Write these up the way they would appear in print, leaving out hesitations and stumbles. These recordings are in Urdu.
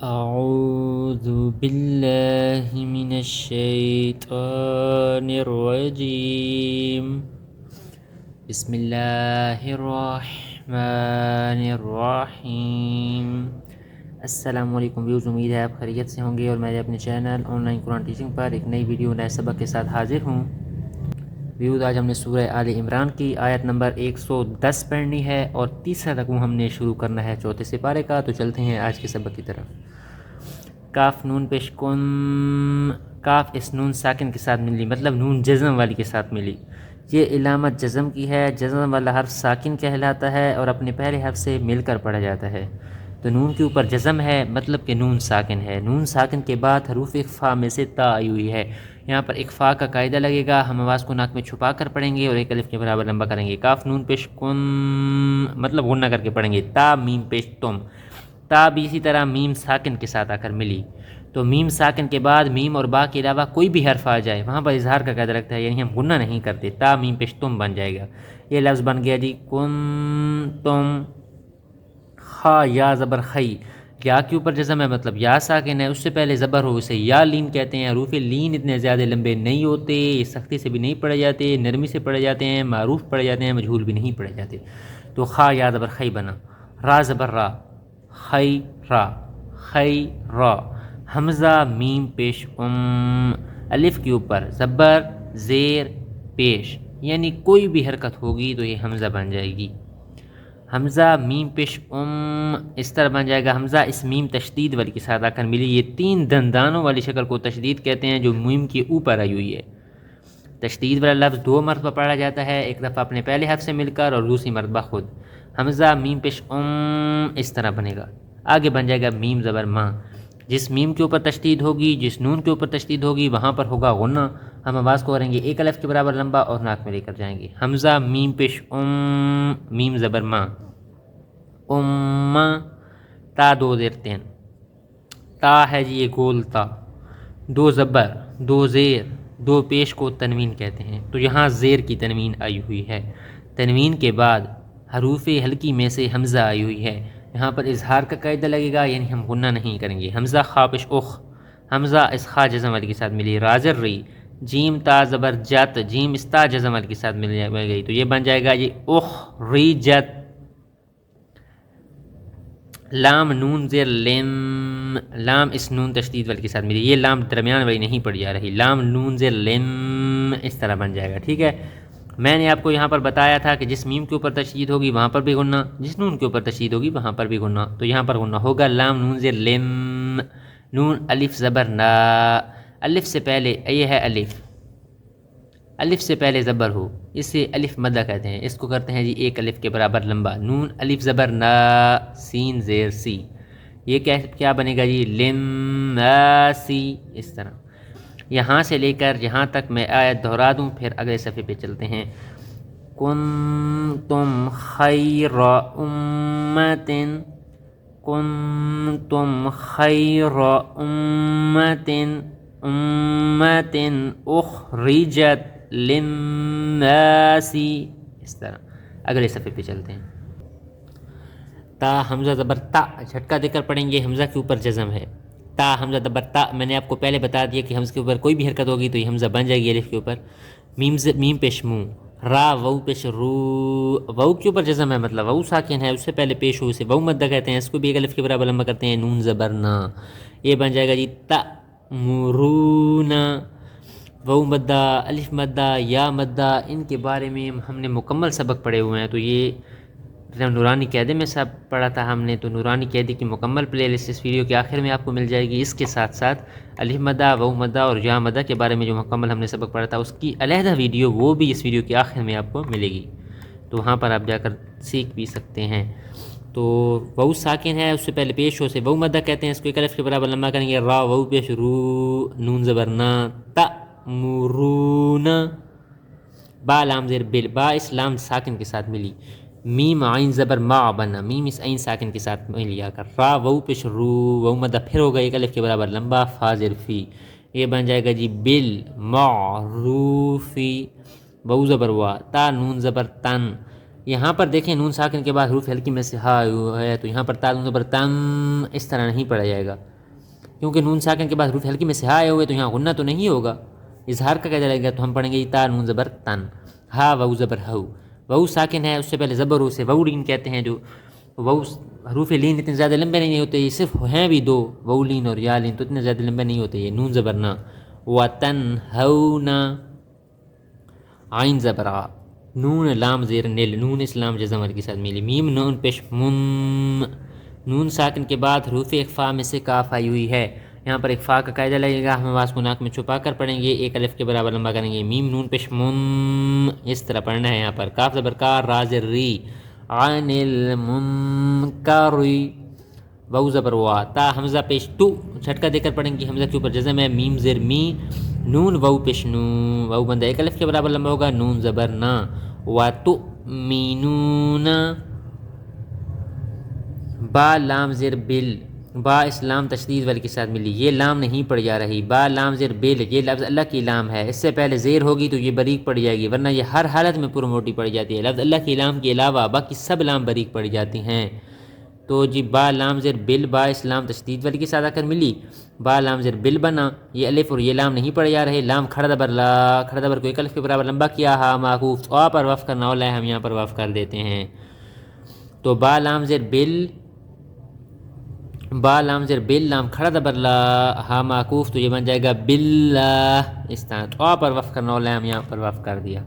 أعوذ بالله من الشيطان الرجيم بسم الله الرحمن الرحیم۔ السلام علیکم ویوز، امید ہے آپ خیریت سے ہوں گے اور میں اپنے channel online Quran teaching پر ایک نئی ویڈیو نئے سبق کے ساتھ حاضر ہوں۔ ویوز، آج ہم نے سورہ آل عمران کی آیت نمبر 110 پڑھنی ہے اور تیسرا رقم ہم نے شروع کرنا ہے چوتھے سپارے کا۔ تو چلتے ہیں آج کے سبق کی طرف۔ کاف نون پیش کن، کاف اس نون ساکن کے ساتھ ملی، مطلب نون جزم والی کے ساتھ ملی۔ یہ علامت جزم کی ہے، جزم والا حرف ساکن کہلاتا ہے اور اپنے پہلے حرف سے مل کر پڑھا جاتا ہے۔ تو نون کے اوپر جزم ہے، مطلب کہ نون ساکن ہے۔ نون ساکن کے بعد حروف اخفا میں سے تا آئی ہوئی ہے۔ یہاں پر اخفا کا قاعدہ لگے گا، ہم آواز کو ناک میں چھپا کر پڑھیں گے اور ایک الف کے برابر لمبا کریں گے۔ کاف نون پیش کن، مطلب غنہ کر کے پڑھیں گے۔ تا میم پیش تم، تا بھی اسی طرح میم ساکن کے ساتھ آ کر ملی۔ تو میم ساکن کے بعد میم اور با کے علاوہ کوئی بھی حرف آ جائے وہاں پر اظہار کا قاعدہ لگتا ہے، یعنی ہم غنہ نہیں کرتے۔ تا میم پیش تم بن جائے گا۔ یہ لفظ بن گیا جی کن تم۔ خا یا زبر خی، یا کے اوپر جزم ہے، مطلب یا ساکن ہے، اس سے پہلے زبر ہو اسے یا لین کہتے ہیں۔ حروف لین اتنے زیادہ لمبے نہیں ہوتے، یہ سختی سے بھی نہیں پڑھے جاتے، نرمی سے پڑھے جاتے ہیں، معروف پڑھے جاتے ہیں، مجہول بھی نہیں پڑھے جاتے۔ تو خا یا زبر خی بنا۔ را زبر را، خی را، خی را۔ حمزہ میم پیش الف کے اوپر زبر زیر پیش، یعنی کوئی بھی حرکت ہوگی تو یہ حمزہ بن جائے گی۔ حمزہ میم پیش اس طرح بن جائے گا۔ حمزہ اس میم تشدید والی کے ساتھ آ کر ملی۔ یہ تین دندانوں والی شکل کو تشدید کہتے ہیں جو میم کے اوپر آئی ہوئی ہے۔ تشدید والا لفظ دو مرتبہ پڑھا جاتا ہے، ایک دفعہ اپنے پہلے حرف سے مل کر اور دوسری مرتبہ خود۔ حمزہ میم پیش اس طرح بنے گا۔ آگے بن جائے گا میم زبر ماں، جس میم کے اوپر تشدید ہوگی، جس نون کے اوپر تشدید ہوگی وہاں پر ہوگا غنہ۔ ہم آواز کو کریں گے ایک الف کے برابر لمبا اور ناک میں لے کر جائیں گے۔ حمزہ میم پیش میم زبر ماں، تا دو زیر تین، تا ہے جی یہ گول تا، دو زبر دو زیر دو پیش کو تنوین کہتے ہیں۔ تو یہاں زیر کی تنوین آئی ہوئی ہے۔ تنوین کے بعد حروف ہلکی میں سے حمزہ آئی ہوئی ہے، یہاں پر اظہار کا قاعدہ لگے گا، یعنی ہم غنہ نہیں کریں گے۔ حمزہ خا پیش اخ، حمزہ اس خا جزم والی کے ساتھ ملی۔ رازر ری، جیم تا زبر جت، جیم اس تا جزم والی کے ساتھ مل گئی، تو یہ بن جائے گا یہ اخ ری جت۔ لام نون زیر لم، لام اس نون تشدید والی کے ساتھ ملی، یہ لام درمیان والی نہیں پڑی جا رہی۔ لام نون زیر لم اس طرح بن جائے گا، ٹھیک ہے۔ میں نے آپ کو یہاں پر بتایا تھا کہ جس میم کے اوپر تشدید ہوگی وہاں پر بھی غنہ، جس نون کے اوپر تشدید ہوگی وہاں پر بھی غنہ، تو یہاں پر غنہ ہوگا۔ لام نون زیر لم، نون الف زبر نا، الف سے پہلے یہ ہے الف، الف سے پہلے زبر ہو اسے الف مدہ کہتے ہیں، اس کو کرتے ہیں جی ایک الف کے برابر لمبا۔ نون الف زبر نا، سین زیر سی، یہ کیا بنے گا جی لم سی، اس طرح۔ یہاں سے لے کر یہاں تک میں آیت دہرا دوں پھر اگلے صفحے پہ چلتے ہیں۔ کنتم خیر امۃ، کنتم خیر امۃ، امۃ اخرجت للناس، اس طرح۔ اگلے صفحے پہ چلتے ہیں۔ تا حمزہ زبر تا، جھٹکا دے کر پڑھیں گے، حمزہ کے اوپر جزم ہے۔ تا حمزہ زبر تا، میں نے آپ کو پہلے بتا دیا کہ حمزہ کے اوپر کوئی بھی حرکت ہوگی تو یہ حمزہ بن جائے گی الف کے اوپر۔ میم پیش منہ، را وو پیش رو، وو کے اوپر جزم ہے، مطلب وو ساکن ہے، اس سے پہلے پیش ہو اسے وو مدہ کہتے ہیں، اس کو بھی ایک الف کے برابر لمبا کرتے ہیں۔ نون زبر نا، یہ بن جائے گا جی تأمرون، وو مدہ الف مدہ یا مدہ، ان کے بارے میں ہم نے مکمل سبق پڑھے ہوئے ہیں۔ تو یہ نورانی قاعدے میں سب پڑھا تھا ہم نے، تو نورانی قاعدے کی مکمل پلے لسٹ اس ویڈیو کے آخر میں آپ کو مل جائے گی۔ اس کے ساتھ ساتھ الف مدہ، وو مدہ اور یا مدہ کے بارے میں جو مکمل ہم نے سبق پڑھا تھا اس کی علیحدہ ویڈیو وہ بھی اس ویڈیو کے آخر میں آپ کو ملے گی، تو وہاں پر آپ جا کر سیکھ بھی سکتے ہیں۔ تو وو ساکن ہے، اس سے پہلے پیش ہو سے وو مدہ کہتے ہیں، اس کو ایک الف کے برابر لمبا کریں گے۔ را وو پیش رو، نون زبر نا، تأمرون، با لام زیر بل، با اس لام ساکن کے ساتھ ملی۔ میم عین زبر ما بنا، میم اس عین ساکن کے ساتھ ملی آ کر۔ را وو پیش رو، وو مدہ پھر ہوگا ایک الف کے برابر لمبا، فا زیر فی، یہ بن جائے گا جی بالمعروفی، وو زبر وا، تا نون زبر تن، یہاں پر دیکھیں نون ساکن کے بعد حروف ہلکی میں سے ہا ہے، تو یہاں پر تا نون زبر تن اس طرح نہیں پڑھا جائے گا، کیونکہ نون ساکن کے بعد حروف ہلکی میں سے ہا آئے ہوئے تو یہاں غنہ تو نہیں ہوگا، اظہار کا قاعدہ لگے گا، تو ہم پڑھیں گے تا نون زبر تن، ہا واو زبر ہو، واو ساکن ہے، اس سے پہلے زبر اسے واو لین کہتے ہیں، جو واو حروف لین اتنے زیادہ لمبے نہیں ہوتے، یہ صرف ہیں بھی دو، واو لین اور یا لین، تو اتنے زیادہ لمبے نہیں ہوتے، یہ نون زبر نا، وتنہونا، عین زبر آ، نون لام زیر نیل، نون اسلام جزم کے ساتھ ملی، میم نون پیش مم، نون ساکن کے بعد حروف اخفا میں سے کاف آئی ہوئی ہے، یہاں پر اخفا کا قاعدہ لگے گا، ہم آواز کو ناک میں چھپا کر پڑھیں گے، ایک الف کے برابر لمبا کریں گے، میم نون پیش مم، اس طرح پڑھنا ہے، یہاں پر کاف زبر کا، را زر ری، عن المنکری، واو زبر وا، تا حمزہ پیش تو، جھٹکا دے کر پڑھیں گے، حمزہ کے اوپر جزم ہے، میم زر می، نون واو پیش نو، واو بندہ ایک الف کے برابر لمبا ہوگا، نون زبر نا، وَتُؤْمِنُونَ، با لام زر بل، با اسلام تشدید والے کے ساتھ ملی، یہ لام نہیں پڑ جا رہی، با لام زر بل، یہ لفظ اللہ کی لام ہے، اس سے پہلے زیر ہوگی تو یہ باریک پڑ جائے گی، ورنہ یہ ہر حالت میں پر موٹی پڑ جاتی ہے، لفظ اللہ کی لام کے علاوہ باقی سب لام باریک پڑ جاتی ہیں، تو جی با لام زر بل، با اسلام تشدید والی کے ساتھ آ کر ملی، با لام زر بل بنا، یہ الف اور یہ لام نہیں پڑ جا رہے، لام کھڑا دبر لا، کھڑا دبر کو ایک الف کے برابر لمبا کیا، ہا معکوف آ پر وقف کرنا والا ہے، ہم یہاں پر وقف کر دیتے ہیں، تو با لام زر بل، با لام زر بل، لام کھڑا دبر لا، ہا معکوف، تو یہ بن جائے گا باللہ، اس طرح، تو آ پر وقف کرنا والا ہے، ہم یہاں پر وقف کر دیا،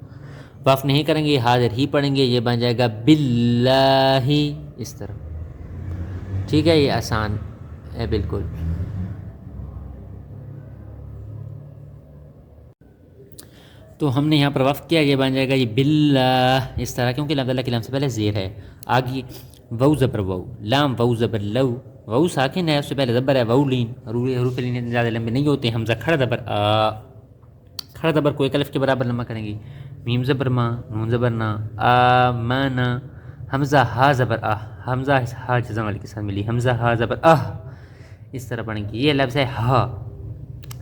وقف نہیں کریں گے، حاضر ہی پڑھیں گے، یہ بن جائے گا باللہ، اس طرح، ٹھیک ہے، یہ آسان ہے بالکل۔ تو ہم نے یہاں پر وقف کیا، یہ بن جائے گا یہ باللہ، اس طرح، کیونکہ لفظ اللہ کے لام سے پہلے زیر ہے، آگے واو زبر واو، لام واو زبر لو، واو ساکن ہے، اس سے پہلے زبر ہے، واو لین، حروف لین زیادہ لمبے نہیں ہوتے، حمزہ کھڑا زبر آ، کھڑا زبر کو ایک الف کے برابر لمبا کریں گے، میم زبر ما، نون زبر نا، آمنا، حمزہ ہا زبر آہ، حمزہ ہا جزم والے کے ساتھ ملی، حمزہ ہا زبر آہ، اس طرح پڑھیں گے، یہ لفظ ہے ہا،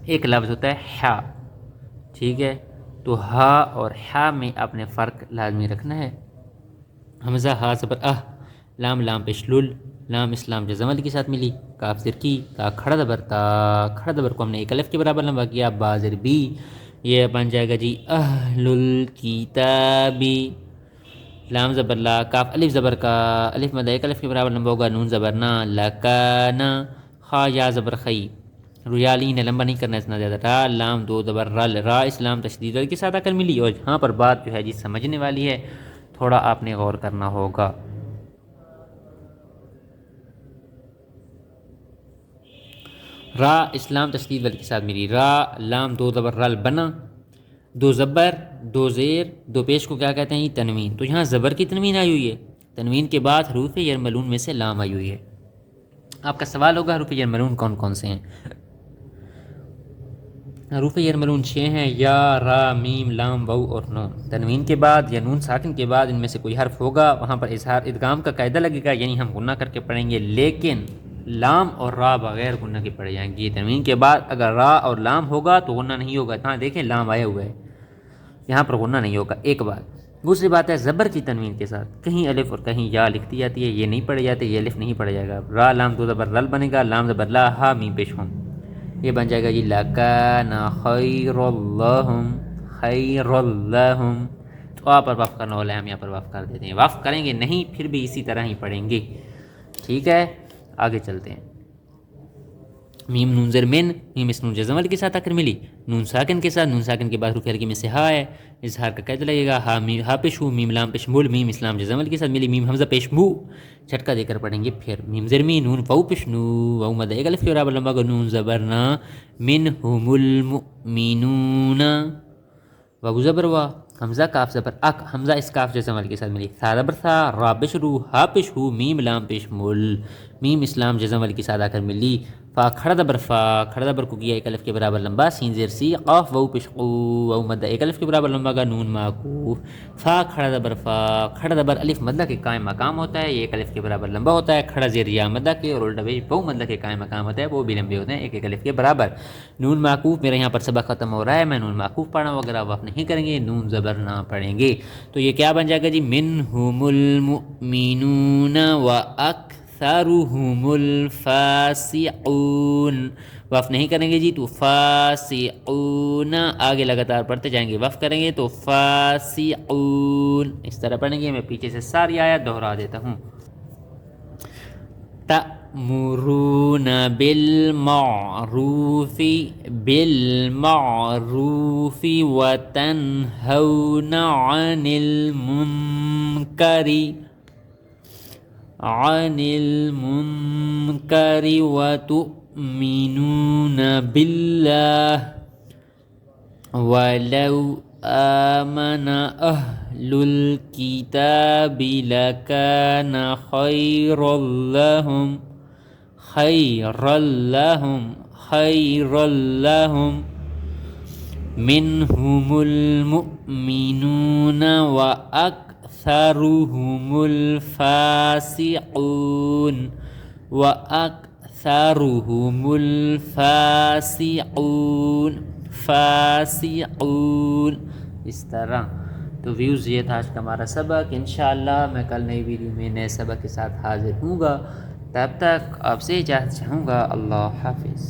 ایک لفظ ہوتا ہے ہا، ٹھیک ہے، تو ہا اور ہا میں اپنے فرق لازمی رکھنا ہے، حمزہ ہا زبر آہ، لام لام پیش لل، لام اسلام جزم والے کے ساتھ ملی، کاف زر کی، تا کھڑا دبر تا، کھڑا دبر کو ہم نے ایک الف کے برابر لمبا کیا، با زر بی، یہ بن جائے گا جی اہل الکتابی، لام زبر لا، کاف الف زبر کا، الف مدہ ایک الف کے برابر لمبا ہوگا، نون زبر نا، لکانا، خا یا زبر خی، ریالین لمبا نہیں کرنا اتنا زیادہ، را لام دو زبر رل، را اسلام تشدید کے ساتھ آ کر ملی، اور یہاں پر بات جو ہے جی سمجھنے والی ہے، تھوڑا آپ نے غور کرنا ہوگا، را اسلام تشدید والے کے ساتھ ملی، را لام دو زبر رل بنا، دو زبر دو زیر دو پیش کو کیا کہتے ہیں، تنوین، تو یہاں زبر کی تنوین آئی ہوئی ہے، تنوین کے بعد حروف یرملون میں سے لام آئی ہوئی ہے، آپ کا سوال ہوگا حروف یرملون کون کون سے ہیں، حروف یرملون 6 ہیں، یا، را، میم، لام، واو اور نون، تنوین کے بعد یا نون ساکن کے بعد ان میں سے کوئی حرف ہوگا، وہاں پر اظہار ادغام کا قاعدہ لگے گا، یعنی ہم غنہ کر کے پڑھیں گے، لیکن لام اور را بغیر غنہ کے پڑھے جائیں گے، تنوین کے بعد اگر را اور لام ہوگا تو غنہ نہیں ہوگا، ہاں دیکھیں لام آیا ہوا ہے، یہاں پر غنہ نہیں ہوگا، ایک بات، دوسری بات ہے زبر کی تنوین کے ساتھ کہیں الف اور کہیں یا لکھتی جاتی ہے، یہ نہیں پڑھے جاتے، یہ الف نہیں پڑھا جائے گا، را لام دو زبر رل بنے گا، لام زبر لا، ہا میم پیش ہم، یہ بن جائے گا جی لکان خیر اللہم، خیر اللہم، تو آپ پر وقف کرنا والا ہے، ہم یہاں پر وقف کر دیتے ہیں، وقف کریں گے نہیں پھر بھی اسی طرح ہی پڑھیں گے، ٹھیک ہے، آگے چلتے ہیں، میم نون زر من، میم اس نون جزم والے کے ساتھ آ کر ملی، نون ساکن کے ساتھ، نون ساکن کے بعد حروف ہلکی میں سے ہا ہے، اظہار کا قاعدہ لگے گا، ہا میم ہا پیش ہو، میم لام پیش مول، میم اسلام جزم والے کے ساتھ ملی، میم حمزہ پیش مو، جھٹکا دے کر پڑھیں گے، پھر میم زر می، نون واو پیش نو، واو مدہ ایک الف کے برابر لمبا کو، نون زبر نا، منہم المؤمنون، واو زبر وا، حمزہ کاف زبر اک، حمزہ اس کاف جزم والے کے ساتھ ملی، تھا زبر تھا، را پیش رو، ہا پیش ہو، میم لام پیش مول، میم اسلام جزم والے کے ساتھ آ کر ملی، فا کھڑا دبر فا، کھڑا دبر کو کیا ایک الف کے برابر لمبا، سین زیر سی، قاف واو پیش قو، واو مدہ ایک الف کے برابر لمبا کا، نون معکوف، فا کھڑا دبر فا، کھڑا دبر الف مدہ کے قائم مقام ہوتا ہے، یہ ایک الف کے برابر لمبا ہوتا ہے، کھڑا زیر یا مدہ کے، اور الٹا واو مدہ کے قائم مقام ہوتا ہے، وہ بھی لمبے ہوتے ہیں ایک ایک الف کے برابر۔ نون معکوف میرے یہاں پر سبق ختم ہو رہا ہے، میں نون معکوف پڑھا ہوں، اگر آپ وقت نہیں کریں گے نون زبر نہ پڑھیں گے تو یہ کیا بن جائے گا جی، منہم المؤمنون واکثرهم الفاسقون، وقف نہیں کریں گے جی تو فاسقون، آگے لگاتار پڑھتے جائیں گے، وقف کریں گے تو فاسقون، اس طرح پڑھیں گے۔ میں پیچھے سے ساری آیت دہرا دیتا ہوں۔ تأمرون بالمعروف وتنهون عن المنكر وتؤمنون بالله ولو آمن أهل الكتاب لكان خيرا لهم منهم المؤمنون وأكثرهم الفاسقون فاسقون، اس طرح۔ تو ویوز یہ تھا آج کا ہمارا سبق، انشاءاللہ میں کل نئی ویڈیو میں نئے سبق کے ساتھ حاضر ہوں گا، تب تک آپ سے اجازت چاہوں گا، اللہ حافظ۔